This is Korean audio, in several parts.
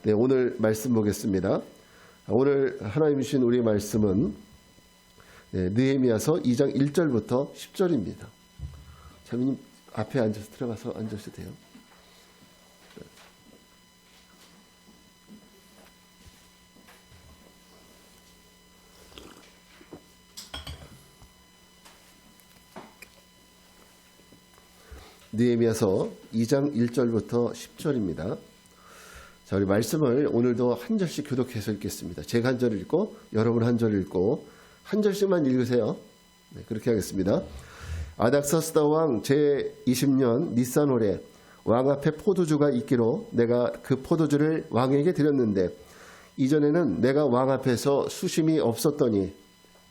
네, 오늘 말씀 보겠습니다. 오늘 하나님 주신 우리의 말씀은 느헤미야서 2장 1절부터 10절입니다. 자매님 앞에 앉아서 들어가서 앉으셔도 돼요. 느헤미야서 2장 1절부터 10절입니다. 자, 우리 말씀을 오늘도 한 절씩 교독해서 읽겠습니다. 제가 한 절 읽고 여러분 한 절 읽고 한 절씩만 읽으세요. 네, 그렇게 하겠습니다. 아닥사스다 왕 제20년 니산월에 왕 앞에 포도주가 있기로 내가 그 포도주를 왕에게 드렸는데 이전에는 내가 왕 앞에서 수심이 없었더니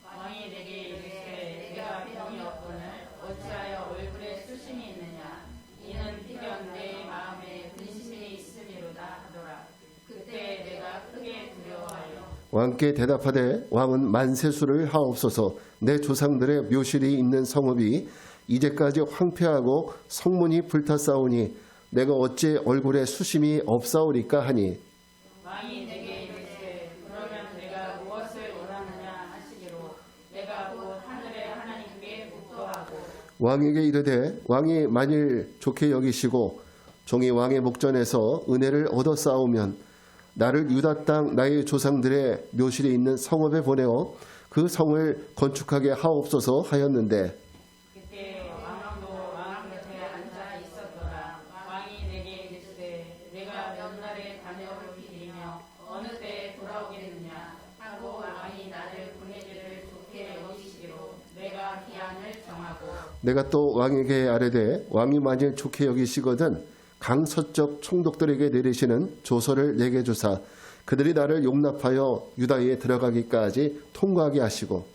왕이 내게 이르시되 내가 병이 없거늘 어찌하여 얼굴에 수심이 있느냐 이는 비견 내 마음에 근심이 있음이로다 하더라. 그때 내가 크게 두려워하여 왕께 대답하되 왕은 만세수를 하옵소서. 내 조상들의 묘실이 있는 성읍이 이제까지 황폐하고 성문이 불탔사오니 내가 어찌 얼굴에 수심이 없사오리까 하니 왕이 내게 이르시되 그러면 내가 무엇을 원하느냐 하시기로 내가 곧 하늘의 하나님께 묵도하고 왕에게 이르되 왕이 만일 좋게 여기시고 종이 왕의 목전에서 은혜를 얻어 싸우면 나를 유다 땅 나의 조상들의 묘실에 있는 성읍에 보내어 그 성을 건축하게 하옵소서 하였는데 그때 왕도 왕 곁에 앉아 있었더라. 왕이 내게 이르시되 내가 몇 날에 다녀올 길이며 어느 때에 돌아오겠느냐 하고 왕이 나를 보내기를 좋게 여기시기로 내가 기한을 정하고 내가 또 왕에게 아뢰되 왕이 만일 좋게 여기시거든 강서쪽 총독들에게 내리시는 조서를 내게 주사 그들이 나를 용납하여 유다에 들어가기까지 통과하게 하시고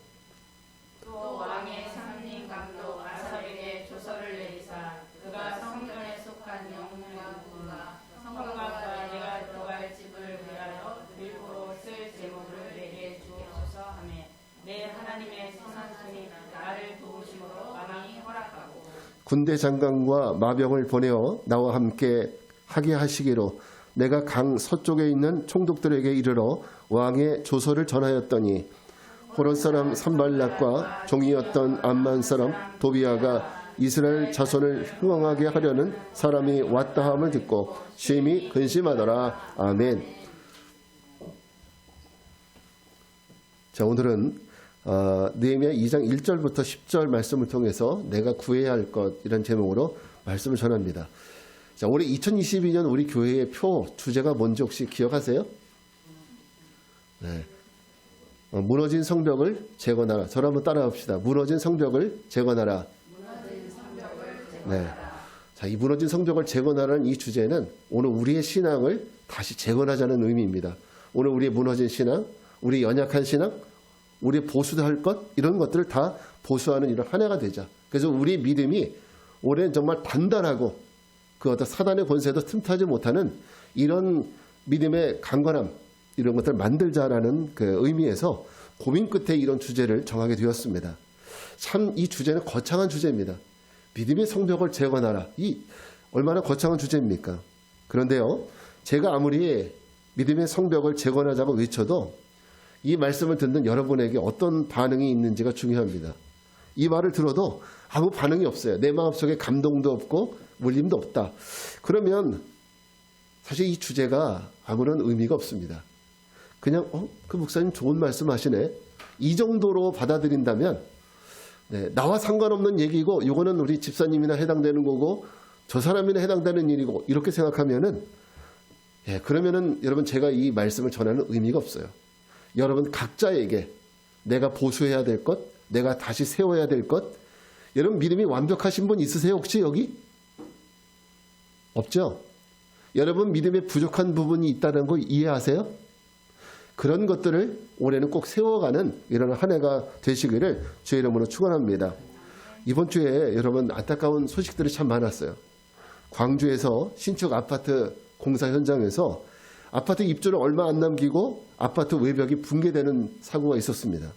또 왕의 상림 감독 아삽에게 조서를 내리사 그가 성전에 속한 영문과 성곽과 내가 들어갈 집을 위하여 일부러 쓸 제목을 내게 주옵소서 하매 내 하나님의 선한 손이 나를 도우심으로 왕이 허락하고 군대 장관과 마병을 보내어 나와 함께 하게 하시기로 내가 강 서쪽에 있는 총독들에게 이르러 왕의 조서를 전하였더니 호론 사람 산발락과 종이었던 암만 사람 도비아가 이스라엘 자손을 흥왕하게 하려는 사람이 왔다 함을 듣고 심히 근심하더라. 아멘. 자, 오늘은 느헤미야 2장 1절부터 10절 말씀을 통해서 내가 구해야 할 것 이런 제목으로 말씀을 전합니다. 자, 올해 2022년 우리 교회의 표 주제가 뭔지 혹시 기억하세요? 네. 무너진 성벽을 재건하라. 저를 한번 따라합시다. 무너진 성벽을 재건하라. 네. 자, 이 무너진 성벽을 재건하라는 이 주제는 오늘 우리의 신앙을 다시 재건하자는 의미입니다. 오늘 우리의 무너진 신앙, 우리 연약한 신앙, 우리 보수할 것 이런 것들을 다 보수하는 이런 한 해가 되자. 그래서 우리 믿음이 올해는 정말 단단하고 그 어떤 사단의 권세도 틈타지 못하는 이런 믿음의 강건함 이런 것들을 만들자라는 그 의미에서 고민 끝에 이런 주제를 정하게 되었습니다. 참 이 주제는 거창한 주제입니다. 믿음의 성벽을 재건하라. 이 얼마나 거창한 주제입니까? 그런데요, 제가 아무리 믿음의 성벽을 재건하자고 외쳐도 이 말씀을 듣는 여러분에게 어떤 반응이 있는지가 중요합니다. 이 말을 들어도 아무 반응이 없어요. 내 마음속에 감동도 없고 물림도 없다. 그러면 사실 이 주제가 아무런 의미가 없습니다. 그냥 그 목사님 좋은 말씀 하시네. 이 정도로 받아들인다면 나와 상관없는 얘기고 이거는 우리 집사님이나 해당되는 거고 저 사람이나 해당되는 일이고 이렇게 생각하면은 그러면은 여러분 제가 이 말씀을 전하는 의미가 없어요. 여러분 각자에게 내가 보수해야 될 것, 내가 다시 세워야 될 것, 여러분 믿음이 완벽하신 분 있으세요 혹시 여기? 없죠? 여러분 믿음에 부족한 부분이 있다는 거 이해하세요? 그런 것들을 올해는 꼭 세워가는 이런 한 해가 되시기를 주의 이름으로 축원합니다. 이번 주에 여러분 안타까운 소식들이 참 많았어요. 광주에서 신축 아파트 공사 현장에서 아파트 입주를 얼마 안 남기고 아파트 외벽이 붕괴되는 사고가 있었습니다.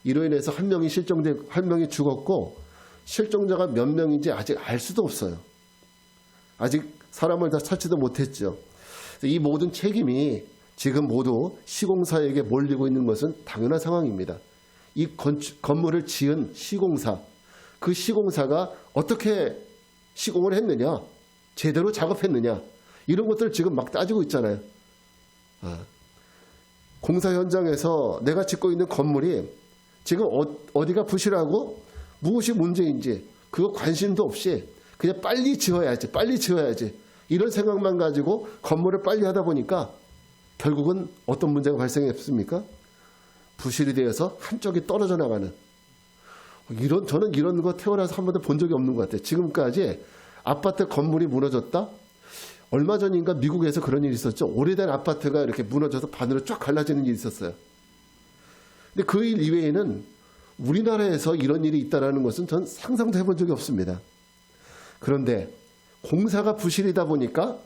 이로 인해서 한 명이 죽었고 실종자가 몇 명인지 아직 알 수도 없어요. 아직 사람을 다 찾지도 못했죠. 이 모든 책임이 지금 모두 시공사에게 몰리고 있는 것은 당연한 상황입니다. 이 건물을 지은 시공사, 그 시공사가 어떻게 시공을 했느냐, 제대로 작업했느냐, 이런 것들을 지금 막 따지고 있잖아요. 공사 현장에서 내가 짓고 있는 건물이 지금 어디가 부실하고 무엇이 문제인지 그거 관심도 없이 그냥 빨리 지어야지 이런 생각만 가지고 건물을 빨리 하다 보니까 결국은 어떤 문제가 발생했습니까? 부실이 되어서 한쪽이 떨어져 나가는, 저는 이런 거 태어나서 한 번도 본 적이 없는 것 같아요. 지금까지 아파트 건물이 무너졌다? 얼마 전인가 미국에서 그런 일이 있었죠. 오래된 아파트가 이렇게 무너져서 반으로 쫙 갈라지는 일이 있었어요. 근데 그 일 이외에는 우리나라에서 이런 일이 있다는 것은 전 상상도 해본 적이 없습니다. 그런데 공사가 부실이다 보니까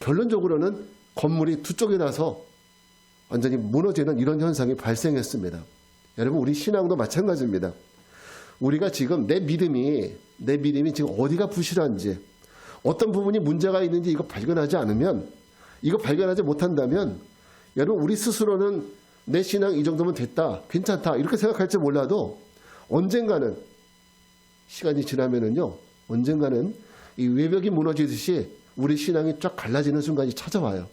결론적으로는 건물이 두 쪽에 나서 완전히 무너지는 이런 현상이 발생했습니다. 여러분, 우리 신앙도 마찬가지입니다. 우리가 지금 내 믿음이 지금 어디가 부실한지, 어떤 부분이 문제가 있는지 이거 발견하지 못한다면 여러분, 우리 스스로는 내 신앙 이 정도면 됐다, 괜찮다 이렇게 생각할지 몰라도 언젠가는 시간이 지나면은요, 언젠가는 이 외벽이 무너지듯이 우리 신앙이 쫙 갈라지는 순간이 찾아와요.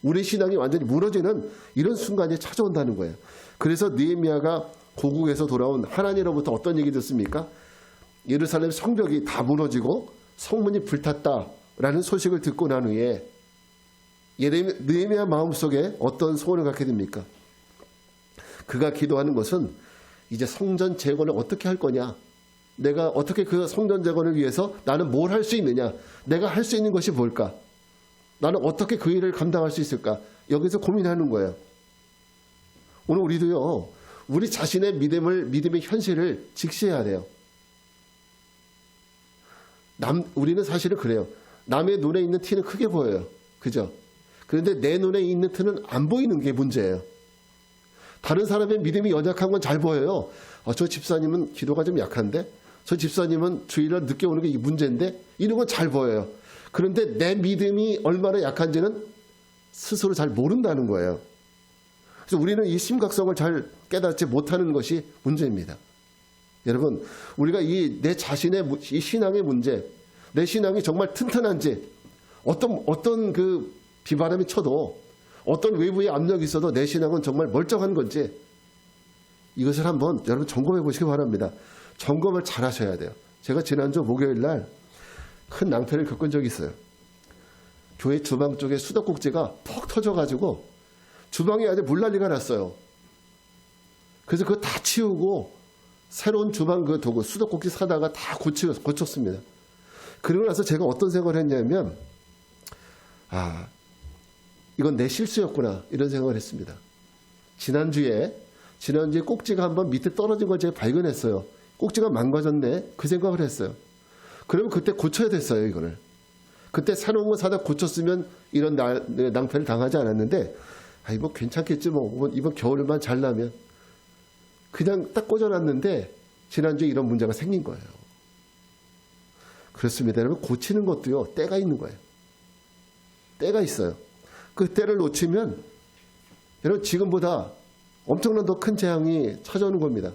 우리 신앙이 완전히 무너지는 이런 순간이 찾아온다는 거예요. 그래서 느헤미야가 고국에서 돌아온 하나님으로부터 어떤 얘기 듣습니까? 예루살렘 성벽이 다 무너지고 성문이 불탔다라는 소식을 듣고 난 후에 느헤미야 마음속에 어떤 소원을 갖게 됩니까? 그가 기도하는 것은 이제 성전 재건을 어떻게 할 거냐, 내가 어떻게 그 성전 재건을 위해서 나는 뭘 할 수 있느냐, 내가 할 수 있는 것이 뭘까, 나는 어떻게 그 일을 감당할 수 있을까, 여기서 고민하는 거예요. 오늘 우리도요, 우리 자신의 믿음의 현실을 직시해야 돼요. 우리는 사실은 그래요. 남의 눈에 있는 티는 크게 보여요. 그죠? 그런데 내 눈에 있는 티는 안 보이는 게 문제예요. 다른 사람의 믿음이 연약한 건 잘 보여요. 저 집사님은 기도가 좀 약한데, 저 집사님은 주일날 늦게 오는 게 문제인데, 이런 건 잘 보여요. 그런데 내 믿음이 얼마나 약한지는 스스로 잘 모른다는 거예요. 그래서 우리는 이 심각성을 잘 깨닫지 못하는 것이 문제입니다. 여러분, 우리가 내 자신의 이 신앙의 문제, 내 신앙이 정말 튼튼한지, 어떤 그 비바람이 쳐도, 어떤 외부의 압력이 있어도 내 신앙은 정말 멀쩡한 건지, 이것을 한번 여러분 점검해 보시기 바랍니다. 점검을 잘 하셔야 돼요. 제가 지난주 목요일 날 큰 낭패를 겪은 적이 있어요. 교회 주방 쪽에 수도꼭지가 퍽 터져가지고 주방에 아주 물난리가 났어요. 그래서 그거 다 치우고 새로운 주방 그 도구, 수도꼭지 사다가 다 고쳤습니다. 그러고 나서 제가 어떤 생각을 했냐면, 이건 내 실수였구나, 이런 생각을 했습니다. 지난주에 꼭지가 한번 밑에 떨어진 걸 제가 발견했어요. 꼭지가 망가졌네, 그 생각을 했어요. 그러면 그때 고쳐야 됐어요, 이거를. 그때 새로운 거 사다 고쳤으면 이런 낭패를 당하지 않았는데, 뭐 괜찮겠지, 이번 겨울만 잘 나면. 그냥 딱 꽂아놨는데 지난주에 이런 문제가 생긴 거예요. 그렇습니다. 여러분, 고치는 것도요, 때가 있는 거예요. 때가 있어요. 그 때를 놓치면 여러분, 지금보다 엄청난 더 큰 재앙이 찾아오는 겁니다.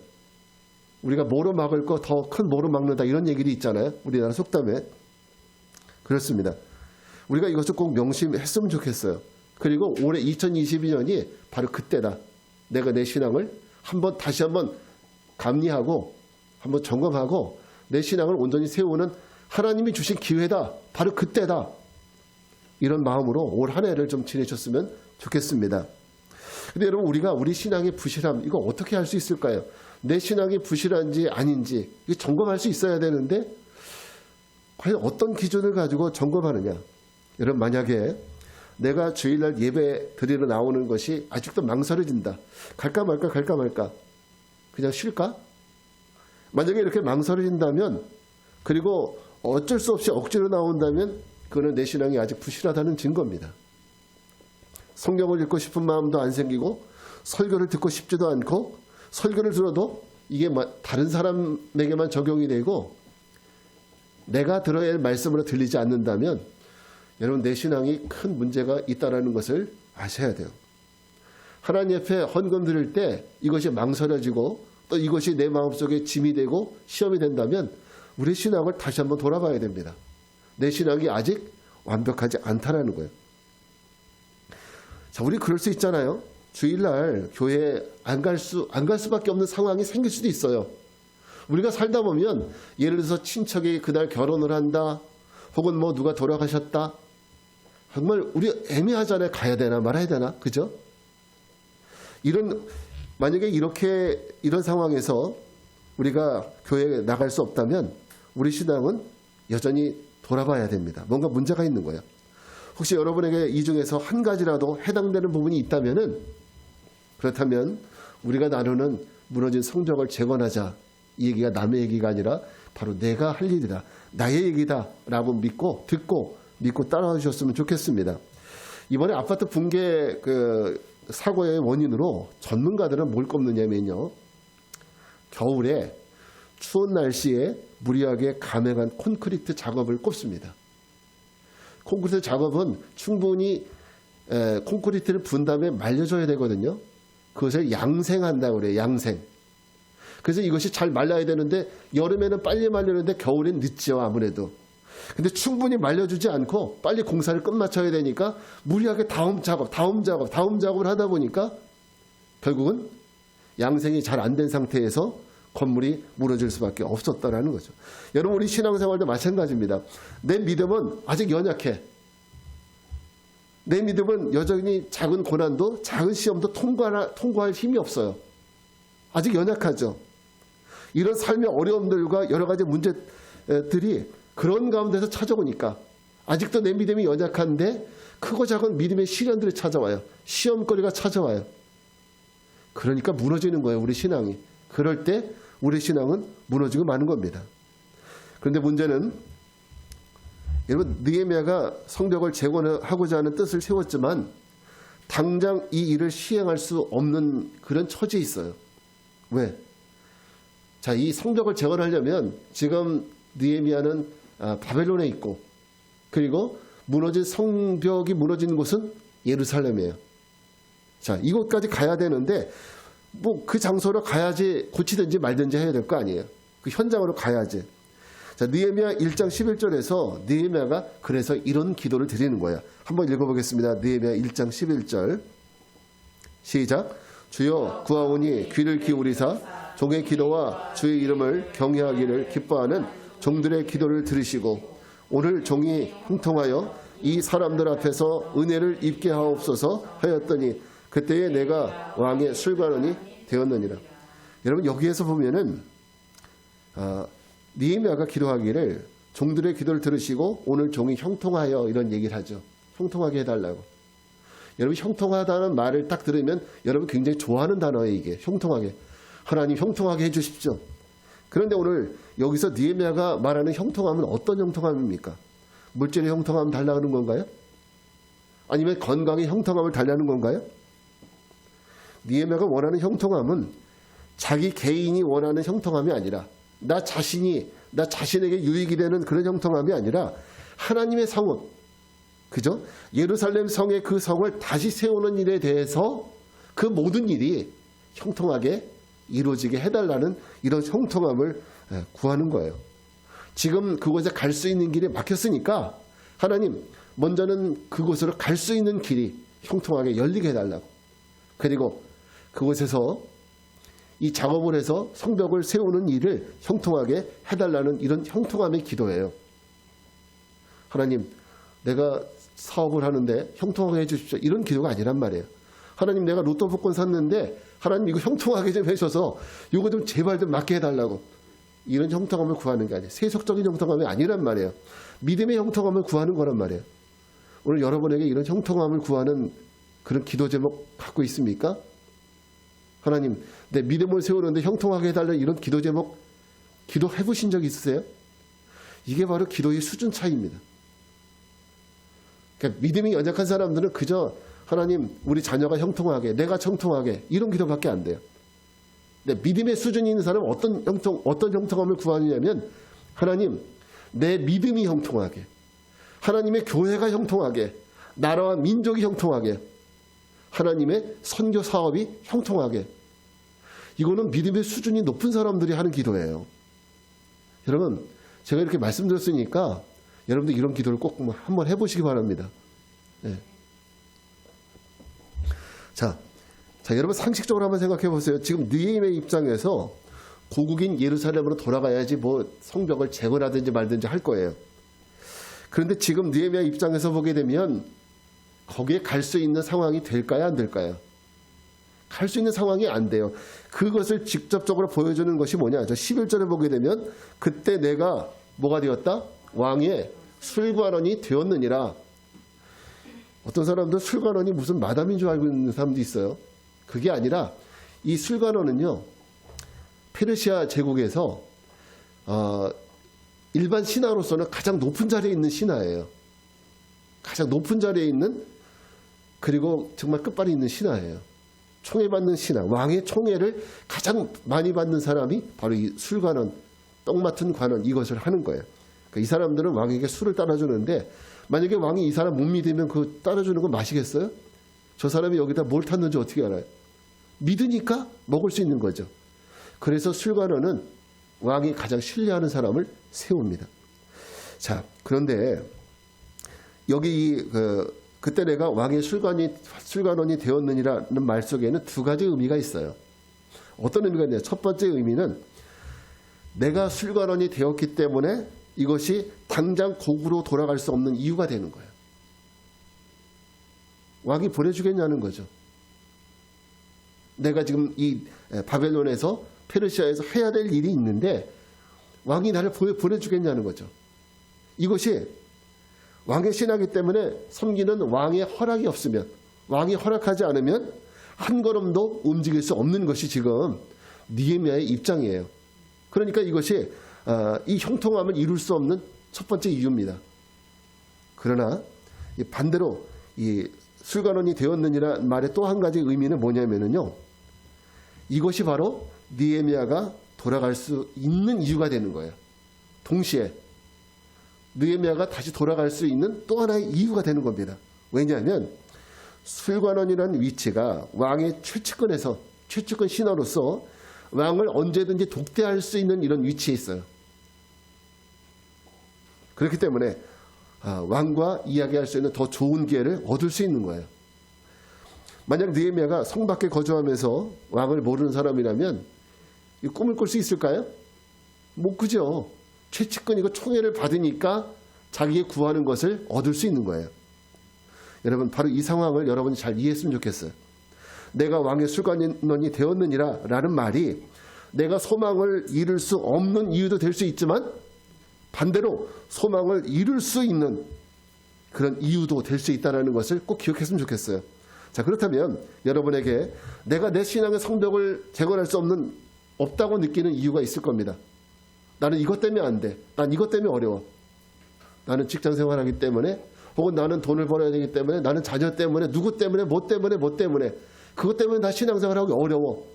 우리가 뭐로 막을 거 더 큰 뭐로 막는다, 이런 얘기들이 있잖아요. 우리나라 속담에. 그렇습니다. 우리가 이것을 꼭 명심했으면 좋겠어요. 그리고 올해 2022년이 바로 그때다. 내가 내 신앙을 다시 한번 감리하고 한번 점검하고 내 신앙을 온전히 세우는 하나님이 주신 기회다. 바로 그때다. 이런 마음으로 올 한 해를 좀 지내셨으면 좋겠습니다. 근데 여러분, 우리 신앙의 부실함, 이거 어떻게 할 수 있을까요? 내 신앙이 부실한지 아닌지 이거 점검할 수 있어야 되는데, 과연 어떤 기준을 가지고 점검하느냐? 여러분, 만약에 내가 주일날 예배 드리러 나오는 것이 아직도 망설여진다. 갈까 말까. 그냥 쉴까? 만약에 이렇게 망설여진다면, 그리고 어쩔 수 없이 억지로 나온다면, 그거는 내 신앙이 아직 부실하다는 증거입니다. 성경을 읽고 싶은 마음도 안 생기고, 설교를 듣고 싶지도 않고, 설교를 들어도 이게 다른 사람에게만 적용이 되고 내가 들어야 할 말씀으로 들리지 않는다면, 여러분, 내 신앙이 큰 문제가 있다는 것을 아셔야 돼요. 하나님 앞에 헌금 드릴 때 이것이 망설여지고 또 이것이 내 마음속에 짐이 되고 시험이 된다면 우리 신앙을 다시 한번 돌아봐야 됩니다. 내 신앙이 아직 완벽하지 않다라는 거예요. 자, 우리 그럴 수 있잖아요. 주일날 교회에 안 갈 수밖에 없는 상황이 생길 수도 있어요. 우리가 살다 보면 예를 들어서 친척이 그날 결혼을 한다, 혹은 뭐 누가 돌아가셨다. 정말 우리 애매하잖아요. 가야 되나 말아야 되나, 그죠? 만약에 이런 상황에서 우리가 교회에 나갈 수 없다면 우리 신앙은 여전히 돌아봐야 됩니다. 뭔가 문제가 있는 거예요. 혹시 여러분에게 이 중에서 한 가지라도 해당되는 부분이 있다면은, 그렇다면 우리가 나누는 무너진 성벽을 재건하자, 이 얘기가 남의 얘기가 아니라 바로 내가 할 일이다, 나의 얘기다 라고 듣고 믿고 따라와 주셨으면 좋겠습니다. 이번에 아파트 붕괴 사고의 원인으로 전문가들은 뭘 꼽느냐면요, 겨울에 추운 날씨에 무리하게 감행한 콘크리트 작업을 꼽습니다. 콘크리트 작업은 충분히 콘크리트를 분 다음에 말려줘야 되거든요. 그것을 양생한다고 그래요. 양생. 그래서 이것이 잘 말라야 되는데 여름에는 빨리 말리는데 겨울엔 늦죠, 아무래도. 근데 충분히 말려주지 않고 빨리 공사를 끝마쳐야 되니까 무리하게 다음 작업을 하다 보니까 결국은 양생이 잘 안 된 상태에서 건물이 무너질 수밖에 없었다라는 거죠. 여러분, 우리 신앙생활도 마찬가지입니다. 내 믿음은 아직 연약해. 내 믿음은 여전히 작은 고난도, 작은 시험도 통과할 힘이 없어요. 아직 연약하죠. 이런 삶의 어려움들과 여러 가지 문제들이 그런 가운데서 찾아오니까 아직도 내 믿음이 연약한데 크고 작은 믿음의 시련들이 찾아와요. 시험거리가 찾아와요. 그러니까 무너지는 거예요, 우리 신앙이. 그럴 때 우리 신앙은 무너지고 마는 겁니다. 그런데 문제는, 여러분, 느헤미야가 성벽을 재건하고자 하는 뜻을 세웠지만 당장 이 일을 시행할 수 없는 그런 처지에 있어요. 왜? 자, 이 성벽을 재건하려면 지금 느헤미야는 바벨론에 있고, 그리고 성벽이 무너진 곳은 예루살렘이에요. 자, 이곳까지 가야 되는데 뭐 그 장소로 가야지, 고치든지 말든지 해야 될 거 아니에요. 그 현장으로 가야지. 자, 느헤미야 1장 11절에서 느헤미야가 그래서 이런 기도를 드리는 거예요. 한번 읽어보겠습니다. 느헤미야 1장 11절 시작. 주여 구하오니 귀를 기울이사 종의 기도와 주의 이름을 경외하기를 기뻐하는 종들의 기도를 들으시고 오늘 종이 형통하여 이 사람들 앞에서 은혜를 입게 하옵소서 하였더니 그때에 내가 왕의 술관원이 되었느니라. 여러분, 여기에서 보면은 느헤미야가 기도하기를 종들의 기도를 들으시고 오늘 종이 형통하여 이런 얘기를 하죠. 형통하게 해달라고. 여러분, 형통하다는 말을 딱 들으면 여러분 굉장히 좋아하는 단어예요. 이게 형통하게. 하나님 형통하게 해주십시오. 그런데 오늘 여기서 느헤미야가 말하는 형통함은 어떤 형통함입니까? 물질의 형통함을 달라는 건가요? 아니면 건강의 형통함을 달라는 건가요? 느헤미야가 원하는 형통함은 자기 개인이 원하는 형통함이 아니라 나 자신에게 유익이 되는 그런 형통함이 아니라 하나님의 성읍, 그죠? 예루살렘 성의 그 성을 다시 세우는 일에 대해서 그 모든 일이 형통하게 이루어지게 해달라는 이런 형통함을 구하는 거예요. 지금 그곳에 갈 수 있는 길이 막혔으니까 하나님, 먼저는 그곳으로 갈 수 있는 길이 형통하게 열리게 해달라고. 그리고 그곳에서 이 작업을 해서 성벽을 세우는 일을 형통하게 해달라는 이런 형통함의 기도예요. 하나님, 내가 사업을 하는데 형통하게 해주십시오. 이런 기도가 아니란 말이에요. 하나님, 내가 로또 복권 샀는데 하나님 이거 형통하게 좀 해줘서 이거 좀 제발 좀 맞게 해달라고. 이런 형통함을 구하는 게 아니에요. 세속적인 형통함이 아니란 말이에요. 믿음의 형통함을 구하는 거란 말이에요. 오늘 여러분에게 이런 형통함을 구하는 그런 기도 제목 갖고 있습니까? 하나님, 내 믿음을 세우는데 형통하게 해달라는 이런 기도 제목 기도해 보신 적 있으세요? 이게 바로 기도의 수준 차이입니다. 그러니까 믿음이 연약한 사람들은 그저 하나님, 우리 자녀가 형통하게, 내가 형통하게 이런 기도밖에 안 돼요. 근데 믿음의 수준이 있는 사람은 어떤 형통함을 구하느냐면 하나님, 내 믿음이 형통하게, 하나님의 교회가 형통하게, 나라와 민족이 형통하게, 하나님의 선교 사업이 형통하게. 이거는 믿음의 수준이 높은 사람들이 하는 기도예요. 여러분, 제가 이렇게 말씀드렸으니까 여러분들 이런 기도를 꼭 한번 해보시기 바랍니다. 네. 자, 여러분 상식적으로 한번 생각해 보세요. 지금 느헤미야의 입장에서 고국인 예루살렘으로 돌아가야지 뭐 성벽을 재건하든지 말든지 할 거예요. 그런데 지금 느헤미야 입장에서 보게 되면 거기에 갈 수 있는 상황이 될까요, 안 될까요? 갈 수 있는 상황이 안 돼요. 그것을 직접적으로 보여주는 것이 뭐냐? 저 11절에 보게 되면 그때 내가 뭐가 되었다? 왕의 술관원이 되었느니라. 어떤 사람들은 술관원이 무슨 마담인 줄 알고 있는 사람도 있어요. 그게 아니라 이 술관원은요, 페르시아 제국에서 일반 신하로서는 가장 높은 자리에 있는 신하예요. 가장 높은 자리에 있는, 그리고 정말 끝발이 있는 신하예요. 총애받는 신하, 왕의 총애를 가장 많이 받는 사람이 바로 이 술관원, 떡 맡은 관원, 이것을 하는 거예요. 그러니까 이 사람들은 왕에게 술을 따라주는데, 만약에 왕이 이 사람 못 믿으면 그 따라주는 거 마시겠어요? 저 사람이 여기다 뭘 탔는지 어떻게 알아요? 믿으니까 먹을 수 있는 거죠. 그래서 술관원은 왕이 가장 신뢰하는 사람을 세웁니다. 자, 그런데 여기 그때 내가 왕의 술관원이 되었느니라는 말 속에는 두 가지 의미가 있어요. 어떤 의미가 있냐면, 첫 번째 의미는 내가 술관원이 되었기 때문에 이것이 당장 고국으로 돌아갈 수 없는 이유가 되는 거예요. 왕이 보내주겠냐는 거죠. 내가 지금 이 바벨론에서, 페르시아에서 해야 될 일이 있는데 왕이 나를 보내주겠냐는 거죠. 이것이 왕의 신하기 때문에 섬기는 왕의 허락이 없으면, 왕이 허락하지 않으면 한 걸음도 움직일 수 없는 것이 지금 느헤미야의 입장이에요. 그러니까 이것이 이 형통함을 이룰 수 없는 첫 번째 이유입니다. 그러나 반대로 이 술관원이 되었느니라 말의 또 한 가지 의미는 뭐냐면요, 이것이 바로 느헤미야가 돌아갈 수 있는 이유가 되는 거예요. 동시에 느헤미야가 다시 돌아갈 수 있는 또 하나의 이유가 되는 겁니다. 왜냐하면 술관원이라는 위치가 왕의 최측근 신하로서 왕을 언제든지 독대할 수 있는 이런 위치에 있어요. 그렇기 때문에 왕과 이야기할 수 있는 더 좋은 기회를 얻을 수 있는 거예요. 만약 느헤미야가 성 밖에 거주하면서 왕을 모르는 사람이라면 이 꿈을 꿀 수 있을까요? 못 꾸죠. 최측근이고 총애를 받으니까 자기의 구하는 것을 얻을 수 있는 거예요. 여러분, 바로 이 상황을 여러분이 잘 이해했으면 좋겠어요. 내가 왕의 술관원이 되었느니라 라는 말이 내가 소망을 이룰 수 없는 이유도 될 수 있지만, 반대로 소망을 이룰 수 있는 그런 이유도 될 수 있다는 것을 꼭 기억했으면 좋겠어요. 자, 그렇다면 여러분에게 내가 내 신앙의 성벽을 재건할 수 없다고 느끼는 이유가 있을 겁니다. 나는 이것 때문에 안 돼. 난 이것 때문에 어려워. 나는 직장 생활하기 때문에, 혹은 나는 돈을 벌어야 되기 때문에, 나는 자녀 때문에, 누구 때문에, 뭐 때문에, 그것 때문에 나 신앙생활하기 어려워.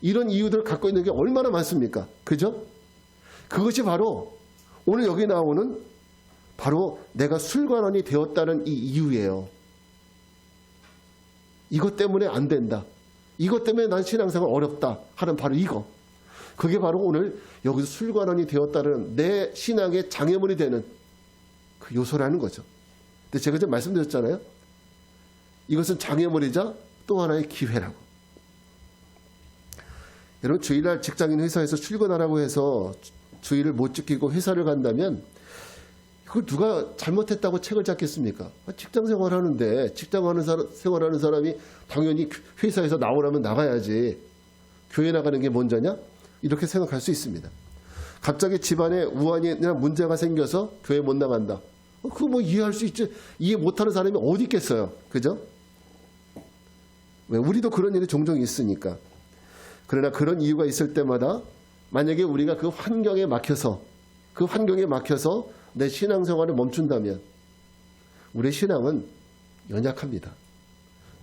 이런 이유들을 갖고 있는 게 얼마나 많습니까? 그죠? 그것이 바로 오늘 여기 나오는 바로 내가 술관원이 되었다는 이 이유예요. 이것 때문에 안 된다. 이것 때문에 난 신앙생활 어렵다 하는 바로 이거. 그게 바로 오늘 여기서 술관원이 되었다는 내 신앙의 장애물이 되는 그 요소라는 거죠. 근데 제가 지금 말씀드렸잖아요. 이것은 장애물이자 또 하나의 기회라고. 여러분, 주일날 직장인 회사에서 출근하라고 해서 주일을 못 지키고 회사를 간다면 그걸 누가 잘못했다고 책을 잡겠습니까? 직장 생활하는데, 생활하는 사람이 당연히 회사에서 나오라면 나가야지. 교회 나가는 게 먼저냐? 이렇게 생각할 수 있습니다. 갑자기 집안에 우환이나 문제가 생겨서 교회 못 나간다. 그거 뭐 이해할 수 있지. 이해 못하는 사람이 어디 있겠어요. 그죠? 왜? 우리도 그런 일이 종종 있으니까. 그러나 그런 이유가 있을 때마다 만약에 우리가 그 환경에 막혀서 내 신앙생활을 멈춘다면 우리의 신앙은 연약합니다.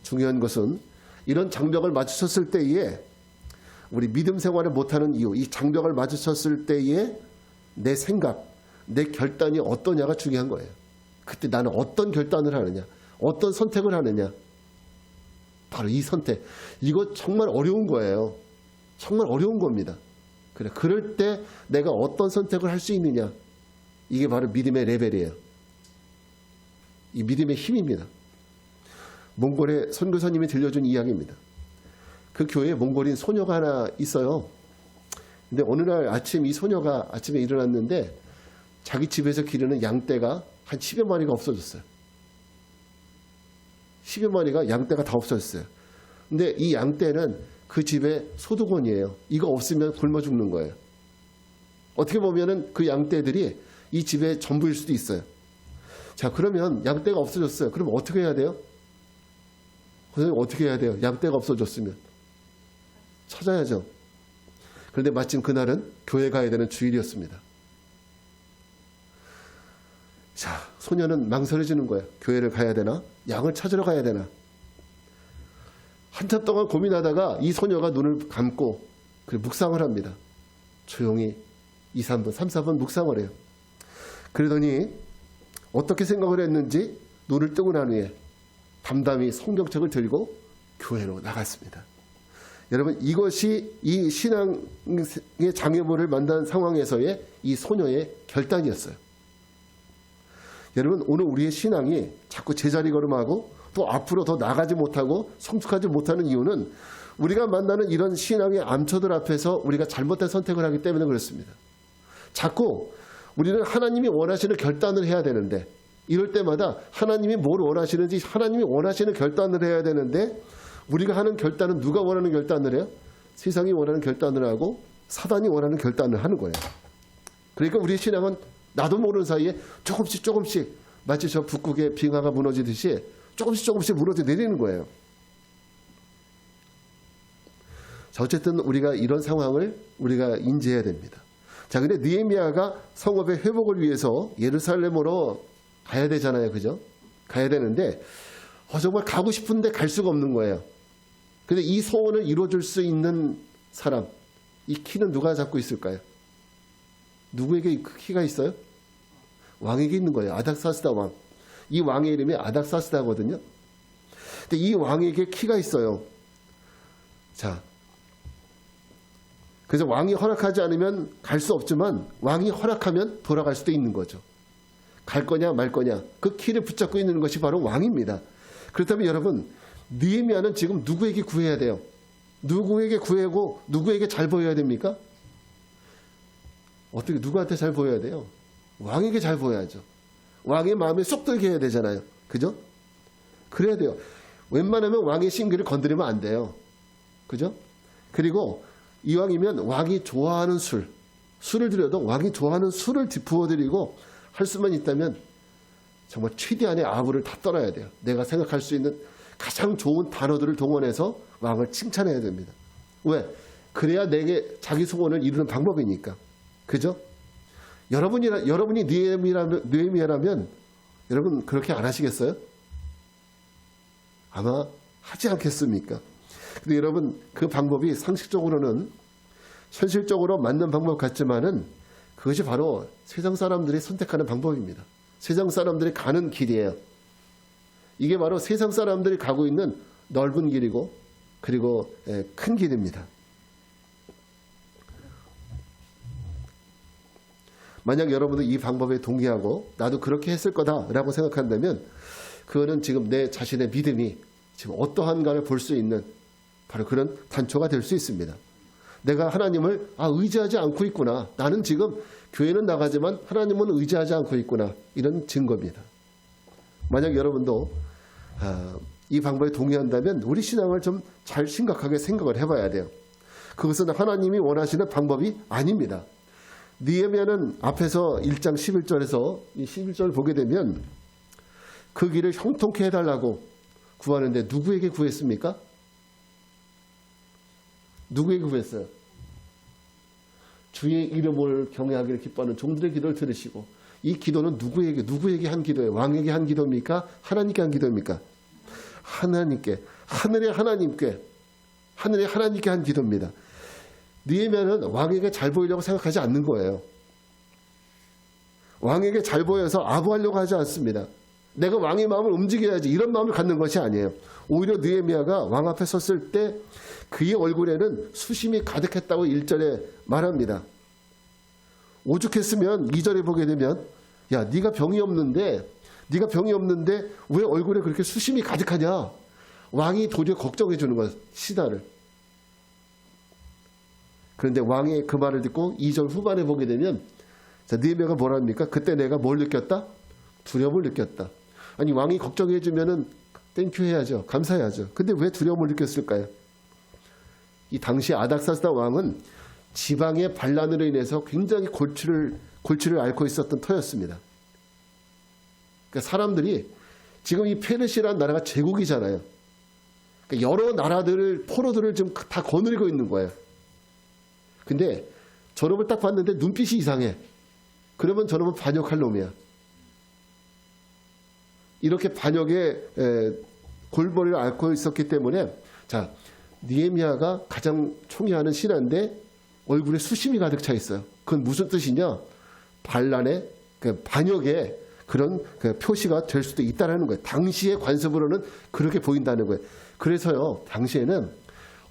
중요한 것은 이런 장벽을 마주쳤을 때에 우리 믿음 생활을 못하는 이유, 이 장벽을 마주쳤을 때에 내 생각, 내 결단이 어떠냐가 중요한 거예요. 그때 나는 어떤 결단을 하느냐, 어떤 선택을 하느냐. 바로 이 선택. 이거 정말 어려운 거예요. 정말 어려운 겁니다. 그래, 그럴 때 내가 어떤 선택을 할 수 있느냐. 이게 바로 믿음의 레벨이에요. 이 믿음의 힘입니다. 몽골의 선교사님이 들려준 이야기입니다. 그 교회에 몽골인 소녀가 하나 있어요. 근데 어느 날 아침 이 소녀가 아침에 일어났는데 자기 집에서 기르는 양떼가 한 10여 마리가 없어졌어요. 10여 마리가 양떼가 다 없어졌어요. 근데 이 양떼는 그 집의 소득원이에요. 이거 없으면 굶어 죽는 거예요. 어떻게 보면은 그 양떼들이 이 집의 전부일 수도 있어요. 자, 그러면 양떼가 없어졌어요. 그럼 어떻게 해야 돼요? 선생님, 어떻게 해야 돼요? 양떼가 없어졌으면 찾아야죠. 그런데 마침 그날은 교회 가야 되는 주일이었습니다. 자, 소녀는 망설여지는 거예요. 교회를 가야 되나? 양을 찾으러 가야 되나? 한참 동안 고민하다가 이 소녀가 눈을 감고 묵상을 합니다. 조용히 2, 3분, 3, 4분 묵상을 해요. 그러더니 어떻게 생각을 했는지 눈을 뜨고 난 후에 담담히 성경책을 들고 교회로 나갔습니다. 여러분, 이것이 이 신앙의 장애물을 만난 상황에서의 이 소녀의 결단이었어요. 여러분, 오늘 우리의 신앙이 자꾸 제자리 걸음하고 또 앞으로 더 나가지 못하고 성숙하지 못하는 이유는 우리가 만나는 이런 신앙의 암초들 앞에서 우리가 잘못된 선택을 하기 때문에 그렇습니다. 자꾸 우리는 하나님이 원하시는 결단을 해야 되는데, 이럴 때마다 하나님이 뭘 원하시는지 하나님이 원하시는 결단을 해야 되는데, 우리가 하는 결단은 누가 원하는 결단을 해요? 세상이 원하는 결단을 하고 사단이 원하는 결단을 하는 거예요. 그러니까 우리의 신앙은 나도 모르는 사이에 조금씩 마치 저 북극의 빙하가 무너지듯이 조금씩 무너져 내리는 거예요. 자, 어쨌든 우리가 이런 상황을 우리가 인지해야 됩니다. 자, 근데 느헤미야가 성읍의 회복을 위해서 예루살렘으로 가야 되잖아요. 그죠? 가야 되는데 정말 가고 싶은데 갈 수가 없는 거예요. 근데 이 소원을 이루어줄 수 있는 사람, 이 키는 누가 잡고 있을까요? 누구에게 그 키가 있어요? 왕에게 있는 거예요. 아닥사스다 왕. 이 왕의 이름이 아닥사스다거든요. 근데 이 왕에게 키가 있어요. 자, 그래서 왕이 허락하지 않으면 갈 수 없지만 왕이 허락하면 돌아갈 수도 있는 거죠. 갈 거냐 말 거냐, 그 키를 붙잡고 있는 것이 바로 왕입니다. 그렇다면 여러분, 느헤미야는 지금 누구에게 구해야 돼요? 누구에게 구하고 누구에게 잘 보여야 됩니까? 어떻게 누구한테 잘 보여야 돼요? 왕에게 잘 보여야죠. 왕의 마음에 쏙 들게 해야 되잖아요. 그죠? 그래야 돼요. 웬만하면 왕의 신기를 건드리면 안 돼요. 그죠? 그리고 이왕이면 왕이 좋아하는 술을 드려도 왕이 좋아하는 술을 부어드리고 할 수만 있다면 정말 최대한의 아부를 다 떨어야 돼요. 내가 생각할 수 있는 가장 좋은 단어들을 동원해서 왕을 칭찬해야 됩니다. 왜? 그래야 내게 자기 소원을 이루는 방법이니까. 그죠? 여러분이 느헤미야라면 여러분 그렇게 안 하시겠어요? 아마 하지 않겠습니까? 근데 여러분, 그 방법이 상식적으로는 현실적으로 맞는 방법 같지만은 그것이 바로 세상 사람들이 선택하는 방법입니다. 세상 사람들이 가는 길이에요. 이게 바로 세상 사람들이 가고 있는 넓은 길이고 그리고 큰 길입니다. 만약 여러분도 이 방법에 동의하고 나도 그렇게 했을 거다라고 생각한다면 그거는 지금 내 자신의 믿음이 지금 어떠한가를 볼 수 있는 바로 그런 단초가 될 수 있습니다. 내가 하나님을 의지하지 않고 있구나. 나는 지금 교회는 나가지만 하나님은 의지하지 않고 있구나. 이런 증거입니다. 만약 여러분도 이 방법에 동의한다면 우리 신앙을 좀 잘 심각하게 생각을 해봐야 돼요. 그것은 하나님이 원하시는 방법이 아닙니다. 느헤미야는 앞에서 1장 11절에서 이 11절을 보게 되면 그 길을 형통케 해달라고 구하는데 누구에게 구했습니까? 누구에게 구했어요? 주의 이름을 경외하기를 기뻐하는 종들의 기도를 들으시고, 이 기도는 누구에게 한 기도예요? 왕에게 한 기도입니까? 하나님께 한 기도입니까? 하나님께, 하늘의 하나님께 한 기도입니다. 느헤미야는 왕에게 잘 보이려고 생각하지 않는 거예요. 왕에게 잘 보여서 아부하려고 하지 않습니다. 내가 왕의 마음을 움직여야지 이런 마음을 갖는 것이 아니에요. 오히려 느헤미야가 왕 앞에 섰을 때 그의 얼굴에는 수심이 가득했다고 1절에 말합니다. 오죽했으면 2절에 보게 되면 야, 네가 병이 없는데 왜 얼굴에 그렇게 수심이 가득하냐? 왕이 도리어 걱정해 주는 거야, 신하를. 그런데 왕의 그 말을 듣고 2절 후반에 보게 되면 느헤미야가 뭐라 합니까? 그때 내가 뭘 느꼈다? 두려움을 느꼈다. 아니, 왕이 걱정해 주면은 땡큐 해야죠. 감사해야죠. 근데 왜 두려움을 느꼈을까요? 이 당시 아닥사스다 왕은 지방의 반란으로 인해서 굉장히 골치를 앓고 있었던 터였습니다. 그러니까 사람들이 지금 이 페르시라는 나라가 제국이잖아요. 그러니까 여러 나라들을 포로들을 지금 다 거느리고 있는 거예요. 근데 저놈을 딱 봤는데 눈빛이 이상해. 그러면 저놈은 반역할 놈이야. 이렇게 반역의 골머리를 앓고 있었기 때문에 자, 느헤미야가 가장 총애하는 신하인데 얼굴에 수심이 가득 차 있어요. 그건 무슨 뜻이냐? 반란의 반역의 그런 표시가 될 수도 있다는 거예요. 당시의 관습으로는 그렇게 보인다는 거예요. 그래서요, 당시에는